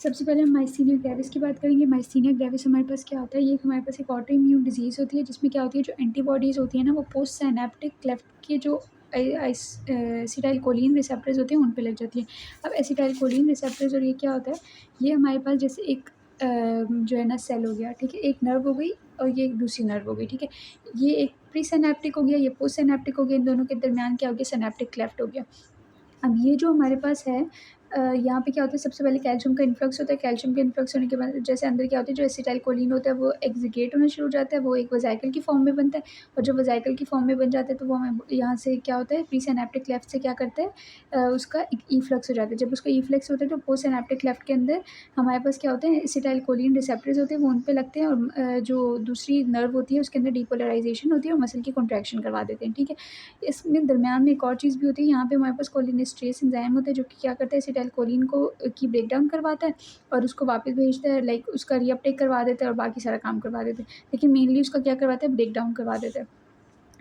सबसे पहले हम माइस्थीनिया ग्रेविस की बात करेंगे। माइस्थीनिया ग्रेविस हमारे पास क्या होता है, ये हमारे पास एक ऑटो इम्यून डिजीज़ होती है, जिसमें क्या होती है, जो एंटीबॉडीज़ होती है ना, वो पोस्ट सिनैप्टिक क्लेफ्ट के जो एसिटाइलकोलिन रिसेप्टर्स होते हैं, उन पे लग जाती है। अब एसिटाइलकोलिन रिसेप्टर्स, और ये क्या होता है, ये हमारे पास जैसे एक जो है ना सेल हो गया, ठीक है, एक नर्व हो गई और ये एक दूसरी नर्व हो गई, ठीक है। ये एक प्री सिनैप्टिक हो गया, ये पोस्ट सिनैप्टिक हो गया, इन दोनों के दरमियान क्या हो गया, सिनैप्टिक क्लेफ्ट हो गया। अब ये जो हमारे पास है, यहाँ पे क्या होता है, सबसे पहले कैल्शियम का इन्फ्लक्स होता है। कैल्शियम के इन्फ्लक्स होने के बाद जैसे अंदर क्या होता है, जो एसिटाइलकोलिन होता है वो एक्सिक्रेट होना शुरू हो जाता है, वो एक वेसिकल की फॉर्म में बनता है, और जब वेसिकल की फॉर्म में बन जाता है तो वो हमें यहाँ से क्या होता है, प्री सिनैप्टिक क्लेफ्ट से क्या करता है, उसका एक इफ्लक्स हो जाता है। जब उसका इफ्लक्स होता है तो पोस्ट सिनैप्टिक क्लेफ्ट के अंदर हमारे पास क्या होते हैं, एसिटाइलकोलिन रिसेप्टर्स होते हैं, वो उन पे लगते हैं, और जो दूसरी नर्व होती है उसके अंदर डीपोलराइजेशन होती है और मसल की कॉन्ट्रैक्शन करवा देते हैं, ठीक है। इसमें दरमियान में एक और चीज़ भी होती है, यहाँ पे हमारे पास कोलिनेस्टेरेस एंजाइम होता है, जो कि क्या करता है, एसिटाइलकोलिन को की ब्रेक डाउन करवाता है और उसको वापस भेजता है, लाइक उसका रीअपटेक करवा देता है और बाकी सारा काम करवा देता है। लेकिन मेनली उसका क्या करवाता है, ब्रेक डाउन करवा देता है।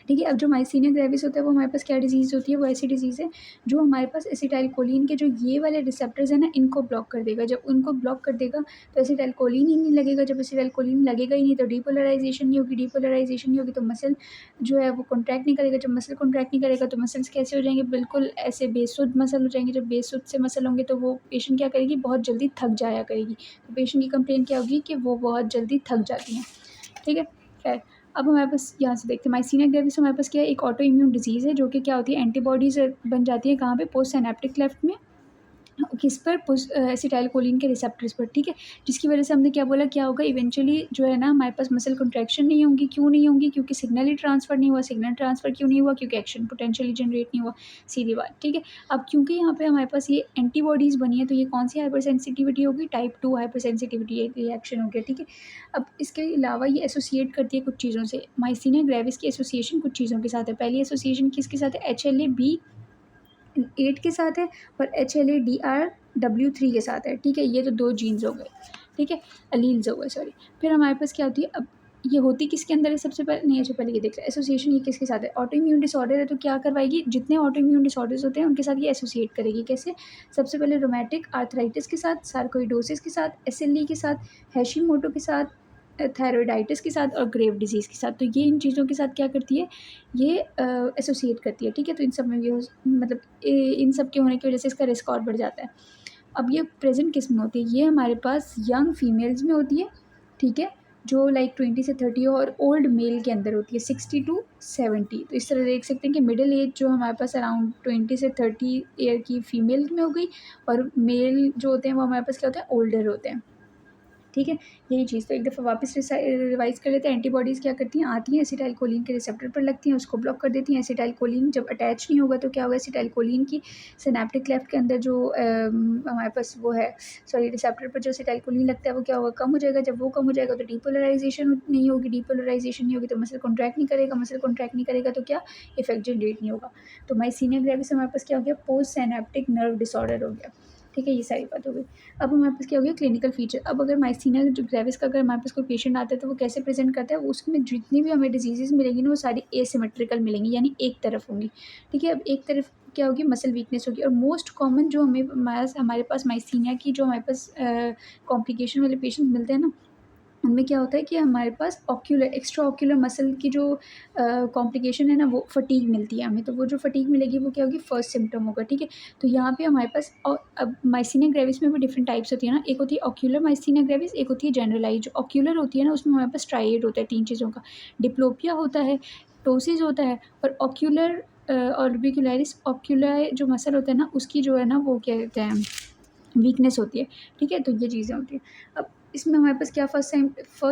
ठीक है, अब जो माइस्थीनिया ग्रेविस होता है वो हमारे पास क्या डिज़ीज़ होती है, वो ऐसी डिज़ीज़ है जो हमारे पास एसिटाइलकोलिन के जो ये वाले रिसेप्टर्स हैं ना, इनको ब्लॉक कर देगा। जब उनको ब्लॉक कर देगा तो एसिटाइलकोलिन ही नहीं लगेगा, जब एसिटाइलकोलिन लगेगा ही नहीं तो डीपोलराइजेशन नहीं होगी, डीपोलराइजेशन नहीं होगी तो मसल जो है वो कॉन्ट्रैक्ट नहीं करेगा, जब मसल कॉन्ट्रैक्ट नहीं करेगा तो मसल्स कैसे हो जाएंगे, बिल्कुल ऐसे बेसुध मसल हो जाएंगे। जब बेसुध से मसल होंगे तो वो पेशेंट क्या करेगी, बहुत जल्दी थक जाया करेगी। तो पेशेंट की कंप्लेन क्या होगी कि वो बहुत जल्दी थक जाती हैं, ठीक है। खैर, अब हमारे पास यहाँ से देखते हैं, माइस्थीनिया ग्रेविस हमारे पास क्या है, एक ऑटो इम्यून डिजीज़ है, जो कि क्या होती है, एंटीबॉडीज़ बन जाती है कहाँ पे, पोस्ट सिनैप्टिक क्लेफ्ट में, किस पर, एसिटाइलकोलिन के रिसेप्टर्स पर, ठीक है। जिसकी वजह से हमने क्या बोला, क्या होगा इवेंचुअली जो है ना, हमारे पास मसल कॉन्ट्रैक्शन नहीं होंगी। क्यों नहीं होंगी, क्योंकि सिग्नल ही ट्रांसफ़र नहीं हुआ। सिग्नल ट्रांसफ़र क्यों नहीं हुआ, क्योंकि एक्शन पोटेंशियल जनरेट नहीं हुआ, सीधी बात, ठीक है। अब क्योंकि यहाँ पे हमारे पास ये एंटीबॉडीज़ बनी है, तो ये कौन सी हाइपर सेंसिटिविटी होगी, टाइप 2 हाइपर सेंसिटिविटी रिएक्शन हो गया, ठीक है। अब इसके अलावा ये एसोसिएट करती है कुछ चीज़ों से। माइस्थीनिया ग्रेविस की एसोसिएशन कुछ चीज़ों के साथ है। पहली एसोसिएशन किसके साथ है, HLA-B8 के साथ है और HLA-DR-W3 के साथ है, ठीक है। ये तो 2 जीन्स हो गए, ठीक है, एलील्स हो गए, सॉरी। फिर हमारे पास क्या होती है, अब ये होती किसके अंदर है, सबसे पहले नहीं, अच्छा पहले ये देख रहे हैं एसोसिएशन, ये किसके साथ है, ऑटो इम्यून डिसऑर्डर है तो क्या करवाएगी, जितने ऑटो इम्यून डिसऑर्डर्स होते हैं उनके साथ ये एसोसिएट करेगी। कैसे, सबसे पहले रोमैटिक आर्थराइटिस के साथ, सार्कोइडोसिस के साथ, SLE के साथ, हैशीमोटो के साथ, थायरॉइडाइटिस के साथ और ग्रेव डिजीज़ के साथ। तो ये इन चीज़ों के साथ क्या करती है, ये एसोसिएट करती है, ठीक है। तो इन सब में भी मतलब इन सब के होने की वजह से इसका रिस्क और बढ़ जाता है। अब ये प्रेजेंट किस में होती है, ये हमारे पास यंग फीमेल्स में होती है, ठीक है, जो लाइक 20 से 30 और ओल्ड मेल के अंदर होती है 60 टू 70। तो इस तरह देख सकते हैं कि मिडिल एज जो हमारे पास अराउंड 20 से 30 ईयर की फीमेल में हो गई, और मेल जो होते हैं वो हमारे पास क्या होते हैं, ओल्डर होते हैं, ठीक है। यही चीज़, तो एक दफ़ा वापस रिवाइज़ कर लेते हैं। एंटीबॉडीज़ क्या करती हैं, आती हैं, एसिटाइलकोलिन के रिसेप्टर पर लगती हैं, उसको ब्लॉक कर देती हैं। एसिटाइलकोलिन जब अटैच नहीं होगा तो क्या होगा, एसिटाइलकोलिन की सिनैप्टिक क्लेफ्ट के अंदर जो हमारे पास वो है, सॉरी, रिसेप्टर पर जो एसिटाइलकोलिन लगता है वो क्या होगा, कम हो जाएगा। जब वो कम हो जाएगा तो डीपोलराइजेशन नहीं होगी, डीपोलराइजेशन नहीं होगी तो मसल कॉन्ट्रैक्ट नहीं करेगा, मसल कॉन्ट्रैक्ट नहीं करेगा तो क्या, इफेक्ट जनरेट नहीं होगा। तो माइस्थीनिया ग्रेविस हमारे पास क्या हो गया, पोस्ट सिनैप्टिक नर्व डिसऑर्डर हो गया, ठीक है। ये सारी बात हो गई। अब हमारे पास क्या हो गया, क्लिनिकल फीचर। अब अगर माइस्थीनिया जो ग्रेविस का अगर हमारे पास कोई पेशेंट आता है तो वो कैसे प्रेजेंट करता है, उसमें जितनी भी हमें डिजीज़ेज़ मिलेंगी ना, वो सारी एसिमेट्रिकल मिलेंगी, यानी एक तरफ होंगी, ठीक है। अब एक तरफ क्या होगी, मसल वीकनेस होगी। और मोस्ट कॉमन जो हमारे पास माइस्थीनिया की जो हमारे पास कॉम्प्लिकेशन वाले पेशेंट मिलते हैं ना, उनमें क्या होता है कि हमारे पास ऑक्यूलर, एक्स्ट्रा ऑक्यूलर मसल की जो कॉम्प्लिकेशन है ना, वो फटीग मिलती है हमें। तो वो जो फटीग मिलेगी वो क्या होगी, फर्स्ट सिम्पटम होगा, ठीक है। तो यहाँ पे हमारे पास अब माइस्थीनिया ग्रेविस में भी डिफरेंट टाइप्स होती है ना, एक होती है ऑक्यूलर माइस्थीनिया ग्रेविस, एक होती है जनरलाइज। जो ऑक्यूलर होती है ना, उसमें हमारे पास ट्राइएड होता है 3 चीज़ों का, डिप्लोपिया होता है, टोसिस होता है, और ऑक्यूलर ऑर्बिक्युलरिस ऑक्यूलर जो मसल होता है ना, उसकी जो है ना वो क्या कहते हैं, वीकनेस होती है, ठीक है। तो ये चीज़ें होती हैं। अब इसमें हमारे पास क्या फर्स्ट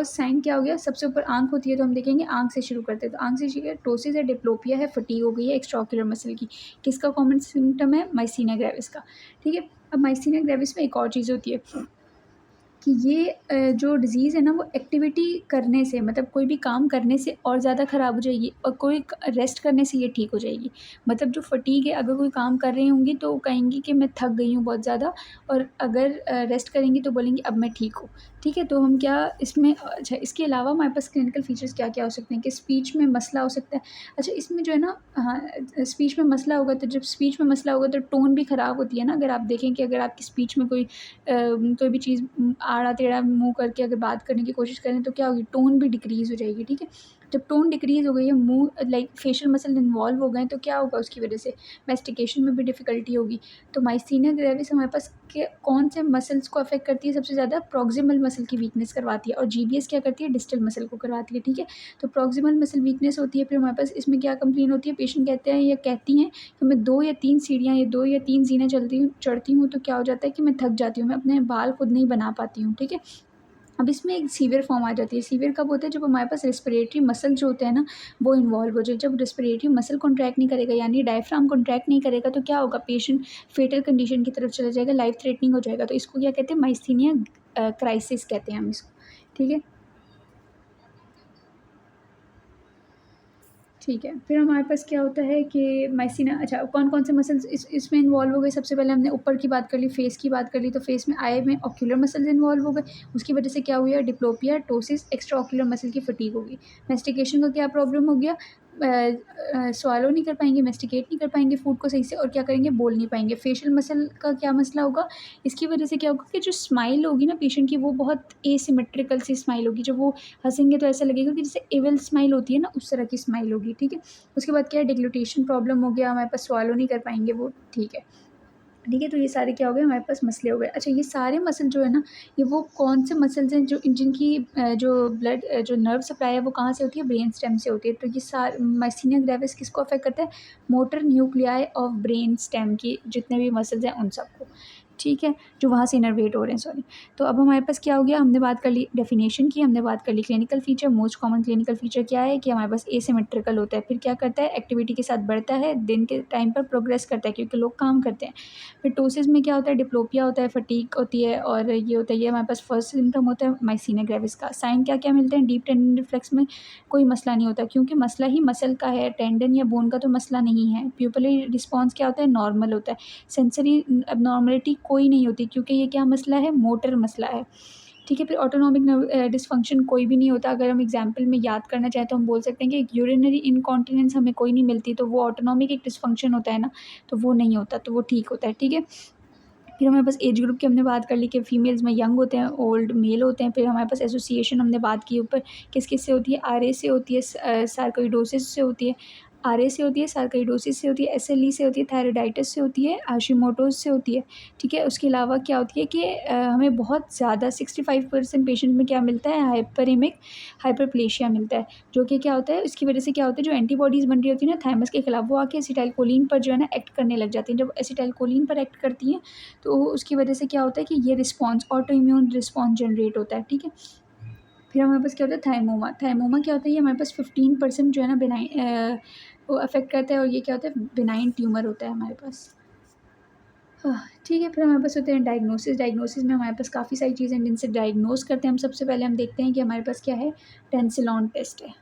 साइन क्या हो गया, सबसे ऊपर आँख होती है, तो हम देखेंगे आँख से शुरू करते हैं। तो आँख से शुरू, टोसिस है, डिप्लोपिया है, फटीग हो गई है एक्स्ट्रा ऑक्यूलर मसल की। किसका कॉमन सिम्पटम है, माइस्थीनिया ग्रेविस का, ठीक है। अब माइस्थीनिया ग्रेविस में एक और चीज़ होती है, कि ये जो डिज़ीज़ है ना वो एक्टिविटी करने से मतलब कोई भी काम करने से और ज़्यादा ख़राब हो जाएगी और कोई क रेस्ट करने से ये ठीक हो जाएगी। मतलब जो फटीग है अगर कोई काम कर रही होंगी तो कहेंगी कि मैं थक गई हूँ बहुत ज़्यादा और अगर रेस्ट करेंगी तो बोलेंगी अब मैं ठीक हूँ। ठीक है? तो हम क्या इसमें अच्छा इसके अलावा हमारे पास क्लिनिकल फ़ीचर्स क्या-क्या हो सकते हैं कि स्पीच में मसला हो सकता है। अच्छा इसमें जो है ना हाँ स्पीच में मसला होगा तो जब स्पीच में मसला होगा तो टोन भी ख़राब होती है ना। अगर आप देखें कि अगर आपकी स्पीच में कोई भी चीज़ आड़ा-टेढ़ा मुँह करके अगर बात करने की कोशिश करें तो क्या होगी टोन भी डिक्रीज़ हो जाएगी, ठीक है? जब टोन डिक्रीज़ हो गई है, मुँह लाइक फेशियल मसल इन्वॉल्व हो गए हैं तो क्या होगा उसकी वजह से मैस्टिकेशन में भी डिफ़िकल्टी होगी। तो माइस्थीनिया ग्रेविस हमारे पास के कौन से मसल्स को अफ़ेक्ट करती है सबसे ज़्यादा प्रॉक्सिमल मसल की वीकनेस करवाती है और जीबीएस क्या करती है डिस्टल मसल को करवाती है, ठीक है? तो प्रॉक्सिमल मसल वीकनेस होती है फिर हमारे पास इसमें क्या कंप्लेन होती है पेशेंट कहते हैं या कहती हैं कि मैं 2 या 3 सीढ़ियाँ या 2 या 3 ज़ीने चढ़ती हूँ तो क्या हो जाता है कि मैं थक जाती हूँ, मैं अपने बाल खुद नहीं बना पाती हूँ, ठीक है? अब इसमें एक सीवियर फॉर्म आ जाती है, सीवियर कब होता है जब हमारे पास रेस्पिरेटरी मसल जो होते हैं ना, वो इन्वॉल्व हो जाए। जब रेस्पिरेटरी मसल कॉन्ट्रैक्ट नहीं करेगा यानी डायफ्राम कॉन्ट्रैक्ट नहीं करेगा तो क्या होगा पेशेंट फेटल कंडीशन की तरफ चला जाएगा, लाइफ थ्रेटनिंग हो जाएगा। तो इसको क्या कहते हैं माइस्थीनिया क्राइसिस कहते हैं हम इसको, ठीक है? ठीक है, फिर हमारे पास क्या होता है कि माइसीना अच्छा कौन-कौन से मसल्स इसमें इन्वॉल्व हो गए, सबसे पहले हमने ऊपर की बात कर ली, फेस की बात कर ली, तो फेस में आई में ऑक्यूलर मसल्स इन्वॉल्व हो गए, उसकी वजह से क्या हुआ diplopia, ptosis, extra ocular muscle की फटीग हो गई। मैस्टिकेशन का क्या प्रॉब्लम हो गया स्वॉलो नहीं कर पाएँगे, मैस्टिकेट नहीं कर पाएँगे फूड को सही से और क्या करेंगे बोल नहीं पाएँगे। फेशियल मसल का क्या मसला होगा, इसकी वजह से क्या होगा कि जो स्माइल होगी ना पेशेंट की वो बहुत एसिमेट्रिकल सी स्माइल होगी, जब वो हँसेंगे तो ऐसा लगेगा कि जैसे इविल स्माइल होती है ना, उस तरह की स्माइल होगी, ठीक है? उसके बाद क्या है डिग्लूटेशन प्रॉब्लम हो गया, हमारे पास स्वॉलो नहीं कर पाएँगे वो, ठीक है। ठीक है, तो ये सारे क्या हो गए हमारे पास मसले हो गए। अच्छा ये सारे मसल जो है ना, ये वो कौन से मसल्स हैं जो जिनकी जो ब्लड जो नर्व सप्लाई है वो कहाँ से होती है? ब्रेन स्टेम से होती है। तो ये माइस्थीनिया ग्रेविस किसको अफ़ेक्ट करता है? Motor nuclei of brain stem की जितने भी मसल्स हैं उन सबको, ठीक है? जो वहाँ से इनर्वेट हो रहे हैं सॉरी। तो अब हमारे पास क्या हो गया हमने बात कर ली डेफिनेशन की, हमने बात कर ली clinical feature, most common clinical feature क्या है कि हमारे पास एसिमेट्रिकल होता है। फिर क्या करता है एक्टिविटी के साथ बढ़ता है, दिन के टाइम पर प्रोग्रेस करता है क्योंकि लोग काम करते हैं। फिर टोसिस में क्या होता है डिप्लोपिया होता है, फटीग होती है और ये होता है ये हमारे पास फर्स्ट सिम्पटम होता है माइसीनिया ग्रेविस का। साइन क्या-क्या मिलते हैं डीप टेंडन रिफ्लेक्स में कोई मसला नहीं होता क्योंकि मसला ही मसल का है, टेंडन या बोन का तो मसला नहीं है। प्यूपिलरी रिस्पॉन्स क्या होता है नॉर्मल होता है। सेंसरी एब्नॉर्मलिटी कोई नहीं होती क्योंकि ये क्या मसला है मोटर मसला है। ठीक है, फिर ऑटोनॉमिक डिसफंक्शन कोई भी नहीं होता। अगर हम एग्ज़ाम्पल में याद करना चाहें तो हम बोल सकते हैं कि यूरिनरी इनकॉन्टिनेंस हमें कोई नहीं मिलती तो वो ऑटोनॉमिक एक डिसफंक्शन होता है ना, तो वो नहीं होता, तो वो ठीक होता है, ठीक है? फिर हमारे पास एज ग्रुप की हमने बात कर ली कि फीमेल्स में यंग होते हैं, ओल्ड मेल होते हैं। फिर हमारे पास एसोसिएशन हमने बात की ऊपर किस-किस से होती है, आरए से होती है, सार्कोइडोसिस से होती है, आरए से होती है, सार्कोइडोसिस से होती है, एसएलई से होती है, थायराइडाइटिस से होती है, हाशिमोटोज़ से होती है। ठीक है, उसके अलावा क्या होती है कि हमें बहुत ज़्यादा 65% पेशेंट में क्या मिलता है हाइपरेमिक हाइपरप्लेशिया मिलता है, जो कि क्या होता है इसकी वजह से क्या होता है जो एंटीबॉडीज़ बन रही होती है ना थायमस के खिलाफ वो आके एसिटाइलकोलिन पर जो है ना एक्ट करने लग जाती हैं। जब एसिटाइलकोलिन पर एक्ट करती हैं तो उसकी वजह से क्या होता है कि ये response auto immune response generate होता है, ठीक है? फिर हमारे पास क्या होता है थाइमोमा, थाइमोमा क्या होता है ये हमारे पास 15% जो है ना वो अफ़ेक्ट करता है और ये क्या होता है बेनाइन ट्यूमर होता है हमारे पास। ठीक है, फिर हमारे पास होते हैं डायग्नोसिस, डायग्नोसिस में हमारे पास काफ़ी सारी चीज़ें हैं जिनसे डायग्नोज़ करते हैं हम। सबसे पहले हम देखते हैं कि हमारे पास क्या है टेंसिलॉन टेस्ट है।